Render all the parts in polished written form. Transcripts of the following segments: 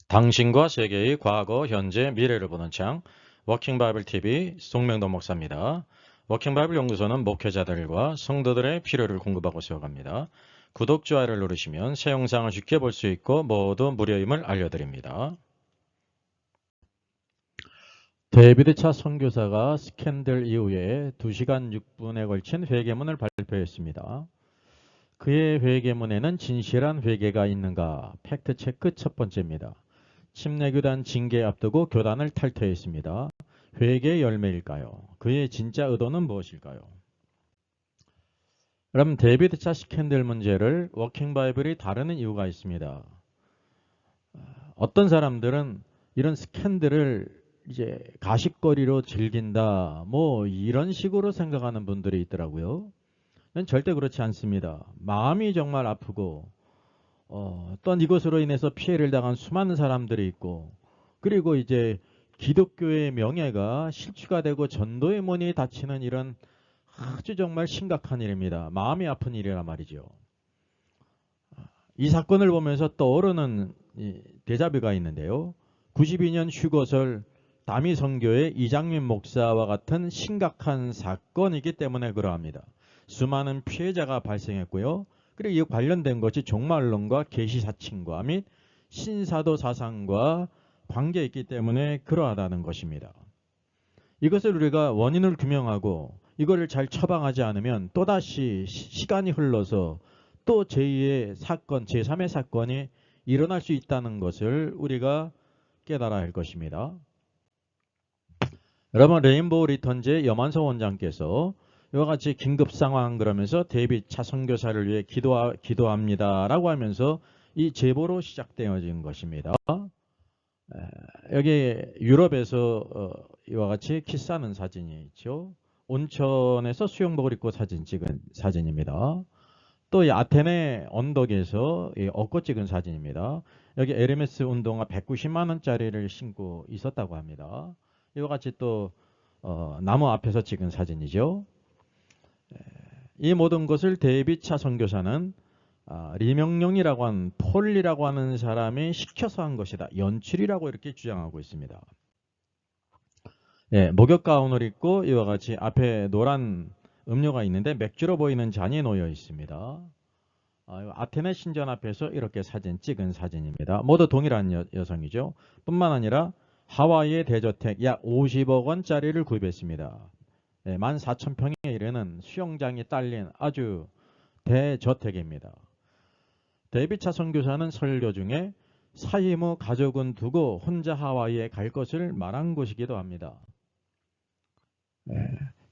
당신과 세계의 과거, 현재, 미래를 보는 창 워킹 바이블 TV 송명도 목사입니다. 워킹 바이블 연구소는 목회자들과 성도들의 필요를 공급하고 세워갑니다. 구독, 좋아요를 누르시면 새 영상을 쉽게 볼 수 있고 모두 무료임을 알려드립니다. 데이비드 선교사가 스캔들 이후에 2시간 6분에 걸친 회개문을 발표했습니다. 그의 회개문에는 진실한 회개가 있는가? 팩트체크 첫 번째입니다. 침례교단 징계 앞두고 교단을 탈퇴했습니다. 회개의 열매일까요? 그의 진짜 의도는 무엇일까요? 그럼 데이비드 차 스캔들 문제를 워킹 바이블이 다루는 이유가 있습니다. 어떤 사람들은 이런 스캔들을 이제 가십거리로 즐긴다, 이런 식으로 생각하는 분들이 있더라고요. 절대 그렇지 않습니다. 마음이 정말 아프고 또한 이것으로 인해서 피해를 당한 수많은 사람들이 있고, 그리고 이제 기독교의 명예가 실추가 되고 전도의 문이 닫히는 이런 아주 정말 심각한 일입니다. 마음이 아픈 일이란 말이죠. 이 사건을 보면서 떠오르는 데자뷰가 있는데요. 92년 휴거설 다미 선교의 이장민 목사와 같은 심각한 사건이기 때문에 그러합니다. 수많은 피해자가 발생했고요. 그리고 이 관련된 것이 종말론과 계시사칭과 및 신사도 사상과 관계에 있기 때문에 그러하다는 것입니다. 이것을 우리가 원인을 규명하고 이거를 잘 처방하지 않으면 또다시 시간이 흘러서 또 제2의 사건, 제3의 사건이 일어날 수 있다는 것을 우리가 깨달아야 할 것입니다. 여러분, 레인보우 리턴즈의 염환서 원장께서 이와 같이 긴급 상황 그러면서 데이비드 차 선교사를 위해 기도합니다 라고 하면서 이 제보로 시작되어진 것입니다. 여기 유럽에서 이와 같이 키스하는 사진이 있죠. 온천에서 수영복을 입고 찍은 사진입니다. 또 이 아테네 언덕에서 엎고 찍은 사진입니다. 여기 에르메스 운동화 190만 원짜리를 신고 있었다고 합니다. 이와 같이 또 나무 앞에서 찍은 사진이죠. 이 모든 것을 데이비드 차 선교사는 리명령이라고 하는 폴이라고 하는 사람이 시켜서 한 것이다. 연출이라고 이렇게 주장하고 있습니다. 목욕 가운을 입고 이와 같이 앞에 노란 음료가 있는데 맥주로 보이는 잔이 놓여 있습니다. 아테네 신전 앞에서 이렇게 찍은 사진입니다. 모두 동일한 여성이죠. 뿐만 아니라 하와이의 대저택 약 50억 원짜리를 구입했습니다. 14,000평에 이르는 수영장이 딸린 아주 대저택입니다. 데이비드 차 선교사는 설교 중에 사임 후 가족은 두고 혼자 하와이에 갈 것을 말한 것이기도 합니다.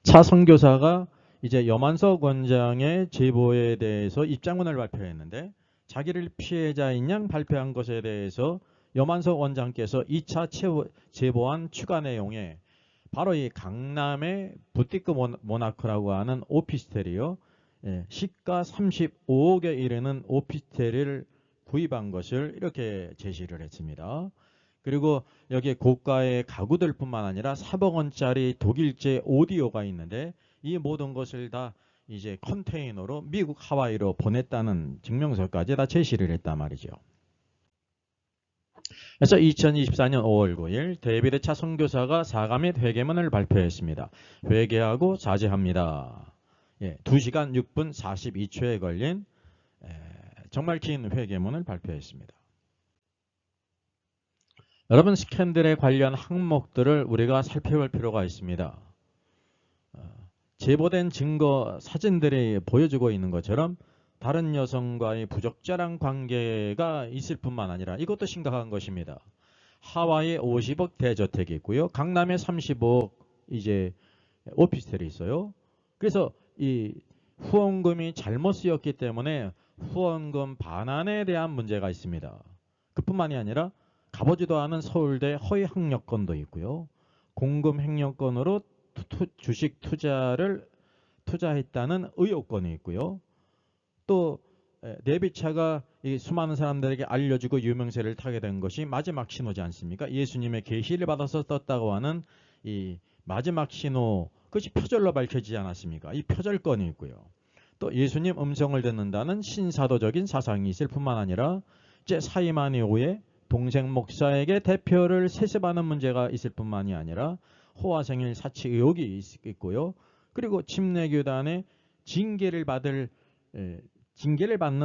차 선교사가 이제 염환석 원장의 제보에 대해서 입장문을 발표했는데 자기를 피해자인 양 발표한 것에 대해서 염환석 원장께서 2차 제보한 추가 내용에 바로 이 강남의 부티크 모나크라고 하는 오피스텔이요. 시가 35억에 이르는 오피스텔을 구입한 것을 이렇게 제시를 했습니다. 그리고 여기에 고가의 가구들 뿐만 아니라 3억 원짜리 독일제 오디오가 있는데 이 모든 것을 다 이제 컨테이너로 미국 하와이로 보냈다는 증명서까지 다 제시를 했단 말이죠. 그래서 2024년 5월 9일 데이비드 차 선교사가 사과 및 회개문을 발표했습니다. 회개하고 자제합니다. 2시간 6분 42초에 걸린 정말 긴 회개문을 발표했습니다. 여러분, 스캔들에 관련 항목들을 우리가 살펴볼 필요가 있습니다. 제보된 증거 사진들이 보여주고 있는 것처럼 다른 여성과의 부적절한 관계가 있을 뿐만 아니라 이것도 심각한 것입니다. 하와이에 50억 대저택이 있고요. 강남에 35억 이제 오피스텔이 있어요. 그래서 이 후원금이 잘못 쓰였기 때문에 후원금 반환에 대한 문제가 있습니다. 그뿐만이 아니라 가보지도 않은 서울대 허위 학력건도 있고요. 공금 횡령건으로 주식 투자했다는 의혹건이 있고요. 또 데이비차가 이 수많은 사람들에게 알려주고 유명세를 타게 된 것이 마지막 신호지 않습니까? 예수님의 계시를 받아서 떴다고 하는 이 마지막 신호, 그것이 표절로 밝혀지지 않았습니까? 이 표절건이 있고요. 또 예수님 음성을 듣는다는 신사도적인 사상이 있을 뿐만 아니라 이제 사임한 이후에 동생 목사에게 대표를 세습하는 문제가 있을 뿐만이 아니라 호화생일 사치 의혹이 있고요. 그리고 침례교단의 징계를 받는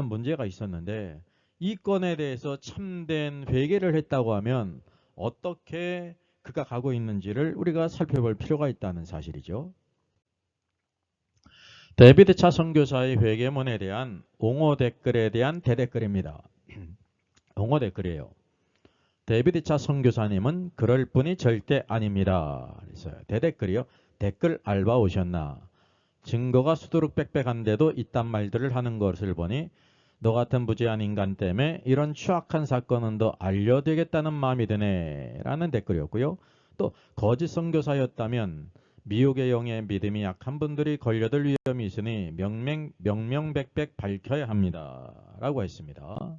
문제가 있었는데 이 건에 대해서 참된 회개를 했다고 하면 어떻게 그가 가고 있는지를 우리가 살펴볼 필요가 있다는 사실이죠. 데비드 차 선교사의 회개문에 대한 옹호 댓글에 대한 대댓글입니다. 옹호 댓글이에요. 데비드 차 선교사님은 그럴 분이 절대 아닙니다. 그래서 대댓글이요. 댓글 알바 오셨나? 증거가 수두룩 빽빽한데도 이딴 말들을 하는 것을 보니 너 같은 무지한 인간 때문에 이런 추악한 사건은 더 알려되겠다는 마음이 드네 라는 댓글이었고요. 또 거짓 선교사였다면 미혹의 영의 믿음이 약한 분들이 걸려들 위험이 있으니 명명백백 밝혀야 합니다 라고 했습니다.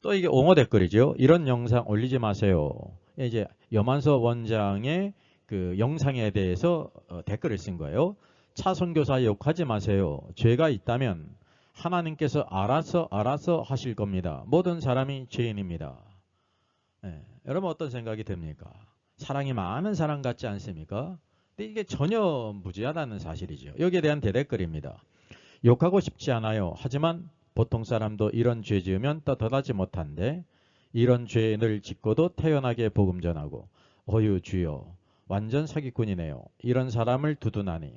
또 이게 옹호 댓글이죠. 이런 영상 올리지 마세요. 이제 염한서 원장의 그 영상에 대해서 댓글을 쓴 거예요. 차 선교사 욕하지 마세요. 죄가 있다면 하나님께서 알아서 하실 겁니다. 모든 사람이 죄인입니다. 여러분 어떤 생각이 듭니까? 사랑이 많은 사람 같지 않습니까? 근데 이게 전혀 무지하다는 사실이죠. 여기에 대한 대댓글입니다. 욕하고 싶지 않아요. 하지만 보통 사람도 이런 죄 지으면 떳떳하지 못한데 이런 죄를 짓고도 태연하게 복음 전하고 어유 주여 완전 사기꾼이네요. 이런 사람을 두둔하니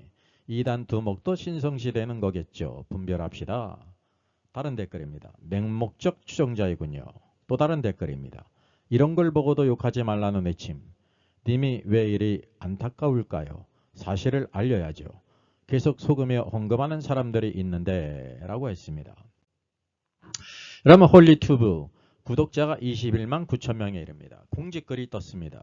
이단 두목도 신성시되는 거겠죠. 분별합시다. 다른 댓글입니다. 맹목적 추종자이군요. 또 다른 댓글입니다. 이런 걸 보고도 욕하지 말라는 외침. 님이 왜 이리 안타까울까요? 사실을 알려야죠. 계속 속으며 헌금하는 사람들이 있는데 라고 했습니다. 그러면 홀리튜브 구독자가 21만 9천 명에 이릅니다. 공지글이 떴습니다.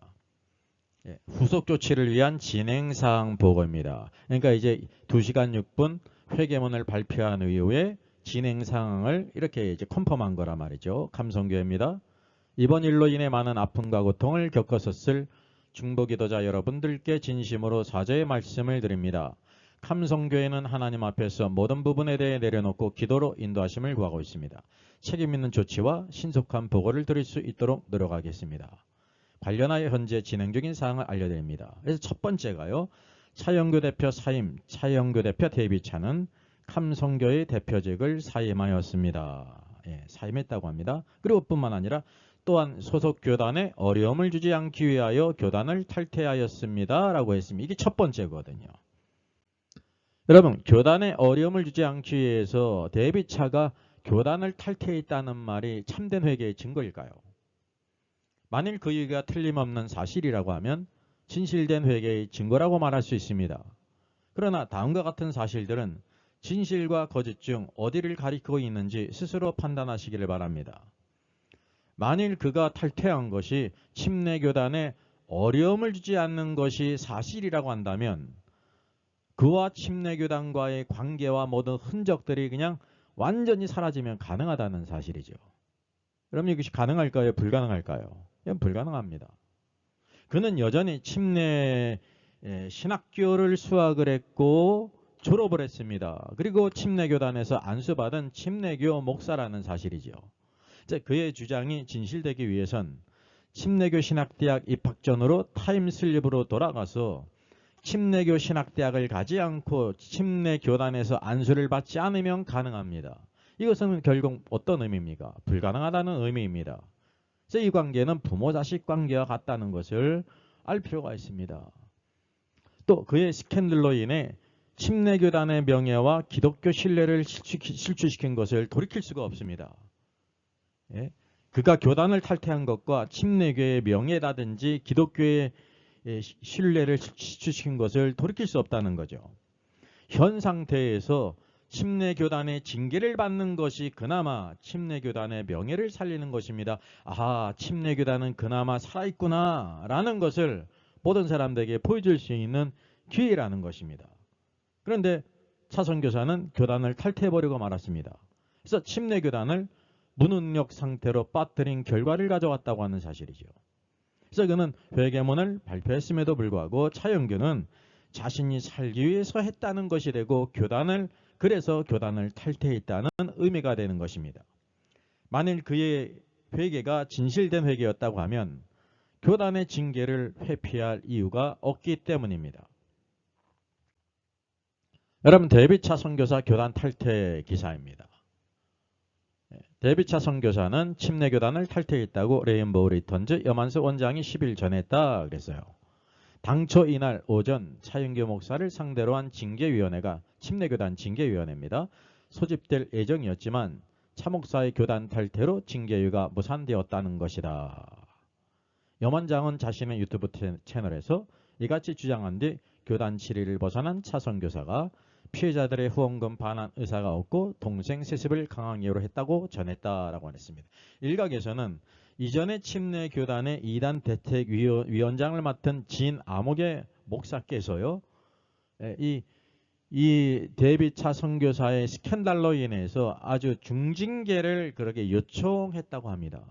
후속 조치를 위한 진행사항 보고입니다. 그러니까 이제 2시간 6분 회계문을 발표한 이후에 진행사항을 이렇게 이제 컨펌한 거란 말이죠. 감성교회입니다. 이번 일로 인해 많은 아픔과 고통을 겪었었을 중보기도자 여러분들께 진심으로 사죄의 말씀을 드립니다. 감성교회는 하나님 앞에서 모든 부분에 대해 내려놓고 기도로 인도하심을 구하고 있습니다. 책임있는 조치와 신속한 보고를 드릴 수 있도록 노력하겠습니다. 관련하여 현재 진행 중인 사항을 알려드립니다. 그래서 첫 번째가요. 차영교 대표 사임, 차영교 대표 데뷔차는 감성교회 대표직을 사임하였습니다. 사임했다고 합니다. 그리고 뿐만 아니라 또한 소속 교단에 어려움을 주지 않기 위하여 교단을 탈퇴하였습니다. 라고 했습니다. 이게 첫 번째거든요. 여러분, 교단에 어려움을 주지 않기 위해서 데뷔차가 교단을 탈퇴했다는 말이 참된 회개의 증거일까요? 만일 그 얘기가 틀림없는 사실이라고 하면 진실된 회개의 증거라고 말할 수 있습니다. 그러나 다음과 같은 사실들은 진실과 거짓 중 어디를 가리키고 있는지 스스로 판단하시기를 바랍니다. 만일 그가 탈퇴한 것이 침례교단에 어려움을 주지 않는 것이 사실이라고 한다면 그와 침례교단과의 관계와 모든 흔적들이 그냥 완전히 사라지면 가능하다는 사실이죠. 그럼 이것이 가능할까요? 불가능할까요? 이건 불가능합니다. 그는 여전히 침례 신학교를 수학을 했고 졸업을 했습니다. 그리고 침례교단에서 안수받은 침례교 목사라는 사실이죠. 그의 주장이 진실되기 위해선 침례교 신학대학 입학 전으로 타임슬립으로 돌아가서 침례교 신학대학을 가지 않고 침례교단에서 안수를 받지 않으면 가능합니다. 이것은 결국 어떤 의미입니까? 불가능하다는 의미입니다. 그래서 이 관계는 부모-자식 관계와 같다는 것을 알 필요가 있습니다. 또 그의 스캔들로 인해 침례교단의 명예와 기독교 신뢰를 실추시킨 것을 돌이킬 수가 없습니다. 그가 교단을 탈퇴한 것과 침례교의 명예라든지 기독교의 신뢰를 실추시킨 것을 돌이킬 수 없다는 거죠. 현 상태에서 침례교단의 징계를 받는 것이 그나마 침례교단의 명예를 살리는 것입니다. 아하, 침례교단은 그나마 살아있구나 라는 것을 모든 사람들에게 보여줄 수 있는 기회라는 것입니다. 그런데 차 선교사는 교단을 탈퇴해버리고 말았습니다. 그래서 침례교단을 무능력 상태로 빠뜨린 결과를 가져왔다고 하는 사실이죠. 그래서 그는 회개문을 발표했음에도 불구하고 차영교는 자신이 살기 위해서 했다는 것이 되고 그래서 교단을 탈퇴했다는 의미가 되는 것입니다. 만일 그의 회개가 진실된 회개였다고 하면 교단의 징계를 회피할 이유가 없기 때문입니다. 여러분, 데이비차 선교사 교단 탈퇴 기사입니다. 데이비차 선교사는 침례교단을 탈퇴했다고 레인보우 리턴즈 여만스 원장이 10일 전했다 그랬어요. 당초 이날 오전 차윤규 목사를 상대로 한 징계위원회가 침례교단 징계위원회입니다. 소집될 예정이었지만 차 목사의 교단 탈퇴로 징계유가 무산되었다는 것이다. 염원장은 자신의 유튜브 채널에서 이같이 주장한 뒤 교단 질의를 벗어난 차 선교사가 피해자들의 후원금 반환 의사가 없고 동생 세습을 강한 예로 했다고 전했다라고 했습니다. 일각에서는 이전에 침례교단의 2단 대책위원장을 맡은 진 아목의 목사께서요, 이 데이비차 선교사의 스캔들로 인해서 아주 중징계를 그렇게 요청했다고 합니다.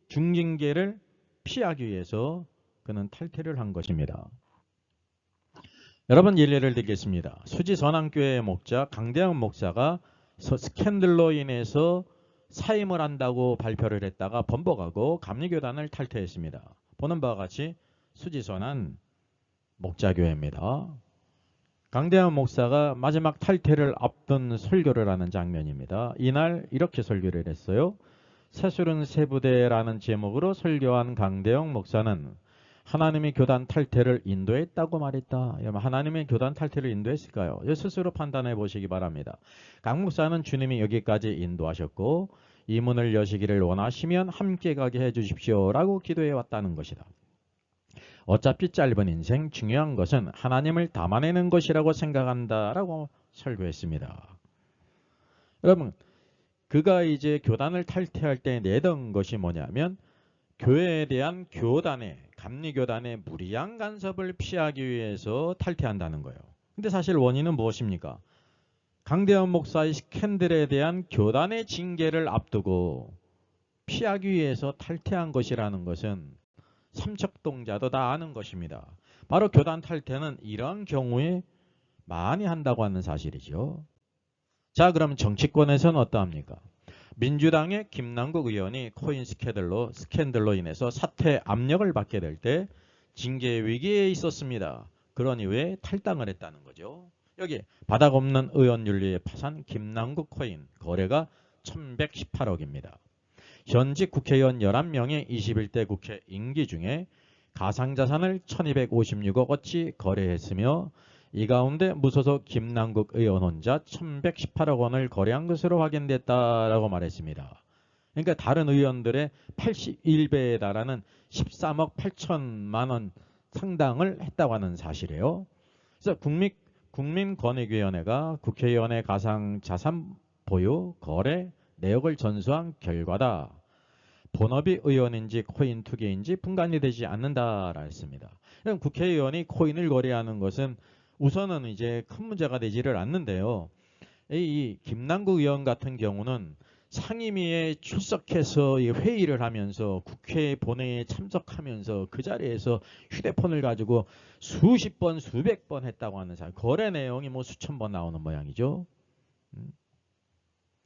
중징계를 피하기 위해서 그는 탈퇴를 한 것입니다. 여러분, 예를 들겠습니다. 수지선앙교회의 목자 강대영 목사가 스캔들로 인해서 사임을 한다고 발표를 했다가 번복하고 감리교단을 탈퇴했습니다. 보는 바와 같이 수지선한 목자교회입니다. 강대영 목사가 마지막 탈퇴를 앞둔 설교를 하는 장면입니다. 이날 이렇게 설교를 했어요. 새술은 세부대라는 제목으로 설교한 강대영 목사는 하나님이 교단 탈퇴를 인도했다고 말했다. 하나님이 교단 탈퇴를 인도했을까요? 스스로 판단해 보시기 바랍니다. 강 목사는 주님이 여기까지 인도하셨고 이 문을 여시기를 원하시면 함께 가게 해주십시오 라고 기도해 왔다는 것이다. 어차피 짧은 인생 중요한 것은 하나님을 담아내는 것이라고 생각한다 라고 설교했습니다. 여러분, 그가 이제 교단을 탈퇴할 때 내던 것이 뭐냐면 교회에 대한 감리교단의 무리한 간섭을 피하기 위해서 탈퇴한다는 거예요. 근데 사실 원인은 무엇입니까? 강대현 목사의 스캔들에 대한 교단의 징계를 앞두고 피하기 위해서 탈퇴한 것이라는 것은 삼척동자도 다 아는 것입니다. 바로 교단 탈퇴는 이런 경우에 많이 한다고 하는 사실이죠. 자, 그러면 정치권에서는 어떠합니까? 민주당의 김남국 의원이 코인 스캔들로 인해서 사퇴 압력을 받게 될 때 징계 위기에 있었습니다. 그런 이후에 탈당을 했다는 거죠. 여기 바닥 없는 의원 윤리의 파산 김남국 코인 거래가 1118억입니다. 현직 국회의원 11명의 21대 국회 임기 중에 가상자산을 1256억어치 거래했으며 이 가운데 무소속 김남국 의원 혼자 1118억 원을 거래한 것으로 확인됐다라고 말했습니다. 그러니까 다른 의원들의 81배에 달하는 13억 8천만 원 상당을 했다고 하는 사실이에요. 그래서 국민권익위원회가 국회의원의 가상자산 보유, 거래, 내역을 전수한 결과다. 본업이 의원인지 코인 투기인지 분간이 되지 않는다라 했습니다. 국회의원이 코인을 거래하는 것은 우선은 이제 큰 문제가 되지를 않는데요. 이 김남국 의원 같은 경우는 상임위에 출석해서 회의를 하면서 국회 본회의에 참석하면서 그 자리에서 휴대폰을 가지고 수십 번, 수백 번 했다고 하는 사람. 거래 내용이 뭐 수천 번 나오는 모양이죠.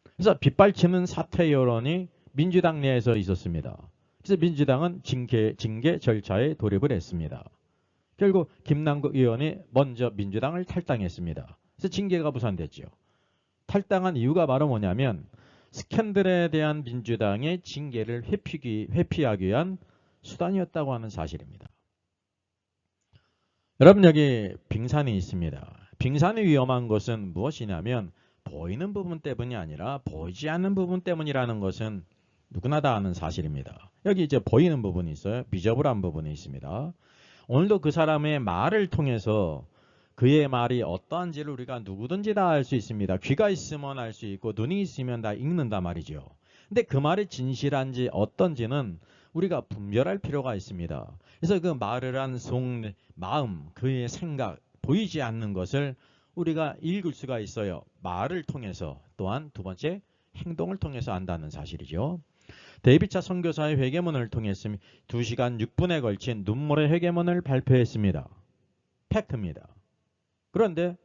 그래서 빗발치는 사퇴 여론이 민주당 내에서 있었습니다. 그래서 민주당은 징계 절차에 돌입을 했습니다. 결국 김남국 의원이 먼저 민주당을 탈당했습니다. 그래서 징계가 무산됐죠. 탈당한 이유가 바로 뭐냐면 스캔들에 대한 민주당의 징계를 회피하기 위한 수단이었다고 하는 사실입니다. 여러분, 여기 빙산이 있습니다. 빙산이 위험한 것은 무엇이냐면 보이는 부분 때문이 아니라 보이지 않는 부분 때문이라는 것은 누구나 다 아는 사실입니다. 여기 이제 보이는 부분이 있어요. 비저블한 부분이 있습니다. 오늘도 그 사람의 말을 통해서 그의 말이 어떠한지를 우리가 누구든지 다 알 수 있습니다. 귀가 있으면 알 수 있고 눈이 있으면 다 읽는단 말이죠. 근데 그 말이 진실한지 어떤지는 우리가 분별할 필요가 있습니다. 그래서 그 말을 한 마음, 그의 생각, 보이지 않는 것을 우리가 읽을 수가 있어요. 말을 통해서, 또한 두 번째 행동을 통해서 안다는 사실이죠. 데이비차 선교사의 회개문을 통해서 2시간 6분에 걸친 눈물의 회개문을 발표했습니다. 팩트입니다. 그런데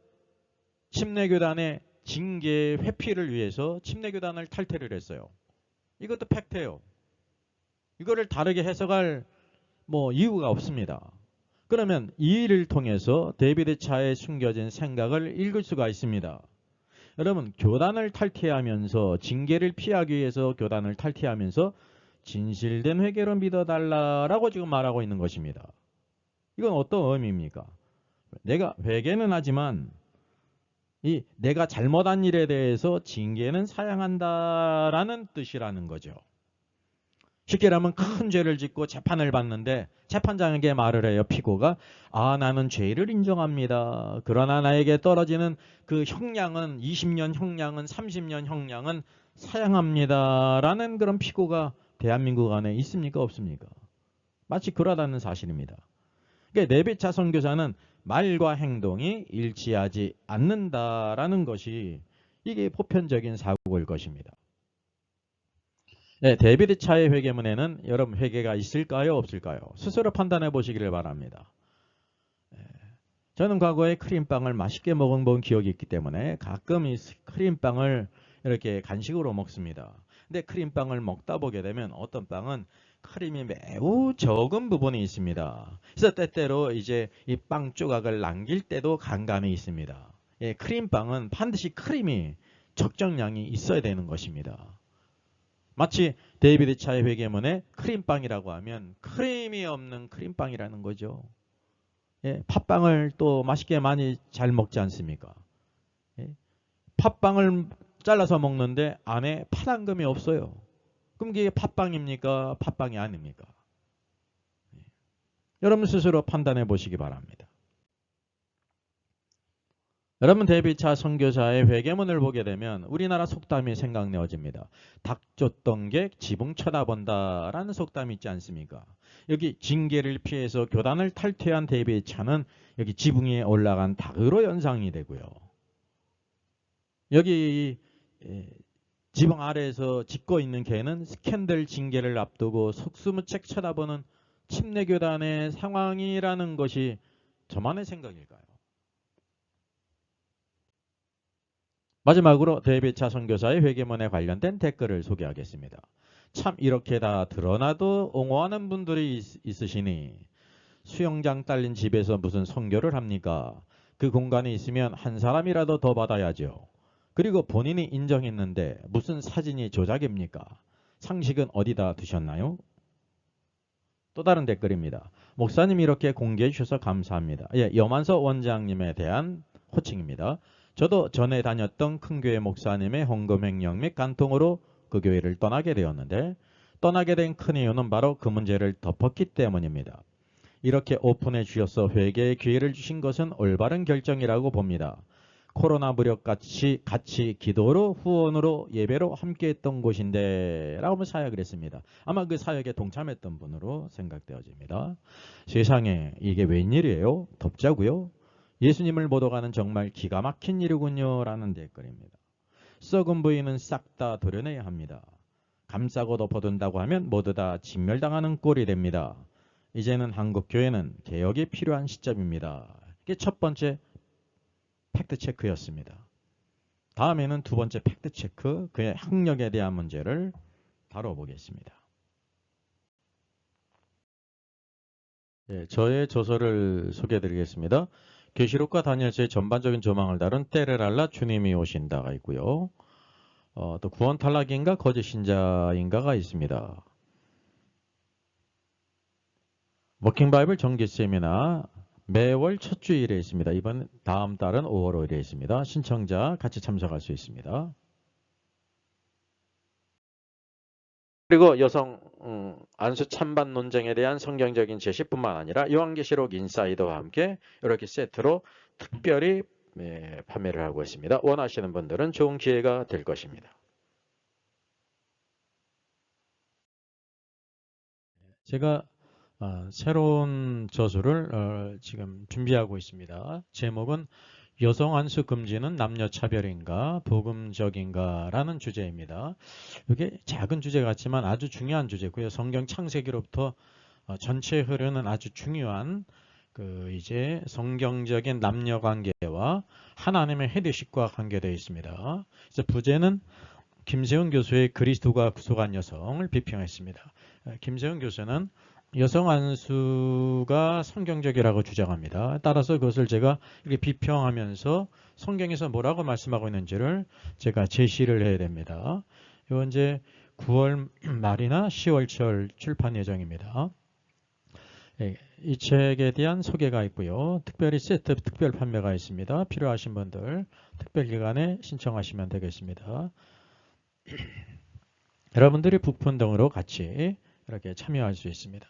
침례교단의 징계 회피를 위해서 침례교단을 탈퇴를 했어요. 이것도 팩트예요. 이거를 다르게 해석할 이유가 없습니다. 그러면 이 일을 통해서 데이비드 차에 숨겨진 생각을 읽을 수가 있습니다. 여러분, 교단을 탈퇴하면서 징계를 피하기 위해서 교단을 탈퇴하면서 진실된 회개로 믿어달라라고 지금 말하고 있는 것입니다. 이건 어떤 의미입니까? 내가 회개는 하지만 내가 잘못한 일에 대해서 징계는 사양한다라는 뜻이라는 거죠. 쉽게 말하면 큰 죄를 짓고 재판을 받는데 재판장에게 말을 해요. 피고가 나는 죄를 인정합니다. 그러나 나에게 떨어지는 그 형량은 20년 형량은 30년 형량은 사양합니다. 라는 그런 피고가 대한민국 안에 있습니까? 없습니까? 마치 그러다는 사실입니다. 그러니까 네비차 선교사는 말과 행동이 일치하지 않는다라는 것이 이게 보편적인 사고일 것입니다. 네, 데이비드 차의 회개문에는 여러분 회개가 있을까요? 없을까요? 스스로 판단해 보시기를 바랍니다. 저는 과거에 크림빵을 맛있게 먹은 기억이 있기 때문에 가끔 이 크림빵을 이렇게 간식으로 먹습니다. 근데 크림빵을 먹다 보게 되면 어떤 빵은 크림이 매우 적은 부분이 있습니다. 그래서 때때로 이제 이 빵 조각을 남길 때도 간감이 있습니다. 예, 크림빵은 반드시 크림이 적정량이 있어야 되는 것입니다. 마치 데이비드 차의 회개문에 크림빵이라고 하면 크림이 없는 크림빵이라는 거죠. 예, 팥빵을 또 맛있게 많이 잘 먹지 않습니까? 예, 팥빵을 잘라서 먹는데 안에 팥앙금이 없어요. 그럼 이게 팥빵입니까? 팥빵이 아닙니까? 예, 여러분 스스로 판단해 보시기 바랍니다. 여러분 데이비드 선교사의 회개문을 보게 되면 우리나라 속담이 생각나어집니다. 닭 쫓던 게 지붕 쳐다본다 라는 속담이 있지 않습니까? 여기 징계를 피해서 교단을 탈퇴한 데이비드 차는 여기 지붕 위에 올라간 닭으로 연상이 되고요. 여기 지붕 아래에서 짖고 있는 개는 스캔들 징계를 앞두고 속수무책 쳐다보는 침례교단의 상황이라는 것이 저만의 생각일까요? 마지막으로 데이비드 선교사의 회개문에 관련된 댓글을 소개하겠습니다. 참 이렇게 다 드러나도 옹호하는 분들이 있으시니 수영장 딸린 집에서 무슨 선교를 합니까? 그 공간이 있으면 한 사람이라도 더 받아야죠. 그리고 본인이 인정했는데 무슨 사진이 조작입니까? 상식은 어디다 두셨나요? 또 다른 댓글입니다. 목사님 이렇게 공개해 주셔서 감사합니다. 예, 염한서 원장님에 대한 호칭입니다. 저도 전에 다녔던 큰 교회 목사님의 헌금 횡령 및 간통으로 그 교회를 떠나게 되었는데 떠나게 된 큰 이유는 바로 그 문제를 덮었기 때문입니다. 이렇게 오픈해 주셔서 회개의 기회를 주신 것은 올바른 결정이라고 봅니다. 코로나 무렵 같이 기도로 후원으로 예배로 함께했던 곳인데 라고 사역을 했습니다. 아마 그 사역에 동참했던 분으로 생각되어집니다. 세상에 이게 웬일이에요? 덥자고요? 예수님을 보도가는 정말 기가 막힌 일이군요 라는 댓글입니다. 썩은 부위는 싹 다 도려내야 합니다. 감싸고 덮어둔다고 하면 모두 다 진멸당하는 꼴이 됩니다. 이제는 한국 교회는 개혁이 필요한 시점입니다. 이게 첫 번째 팩트체크였습니다. 다음에는 두 번째 팩트체크, 그의 학력에 대한 문제를 다뤄보겠습니다. 네, 저의 저서를 소개해드리겠습니다. 계시록과 다니엘서의 전반적인 조망을 다룬 때를 알라 주님이 오신다가 있고요. 또 구원 탈락인가 거짓 신자인가가 있습니다. 워킹 바이블 정기 세미나 매월 첫 주일에 있습니다. 다음 달은 5월 5일에 있습니다. 신청자 같이 참석할 수 있습니다. 그리고 여성 안수 찬반 논쟁에 대한 성경적인 제시뿐만 아니라 요한계시록 인사이드와 함께 이렇게 세트로 특별히 판매를 하고 있습니다. 원하시는 분들은 좋은 기회가 될 것입니다. 제가 새로운 저술을 지금 준비하고 있습니다. 제목은 여성 안수 금지는 남녀 차별인가 복음적인가 라는 주제입니다. 이게 작은 주제 같지만 아주 중요한 주제고요. 성경 창세기로부터 전체 흐르는 아주 중요한 이제 성경적인 남녀 관계와 하나님의 헤드십과 관계되어 있습니다. 그래서 부제는 김세훈 교수의 그리스도가 구속한 여성을 비평했습니다. 김세영 교수는 여성 안수가 성경적이라고 주장합니다. 따라서 그것을 제가 이렇게 비평하면서 성경에서 뭐라고 말씀하고 있는지를 제가 제시를 해야 됩니다. 이건 이제 9월 말이나 10월 초 출판 예정입니다. 이 책에 대한 소개가 있고요. 특별히 세트 특별 판매가 있습니다. 필요하신 분들 특별 기간에 신청하시면 되겠습니다. 여러분들이 북폰 등으로 같이 이렇게 참여할 수 있습니다.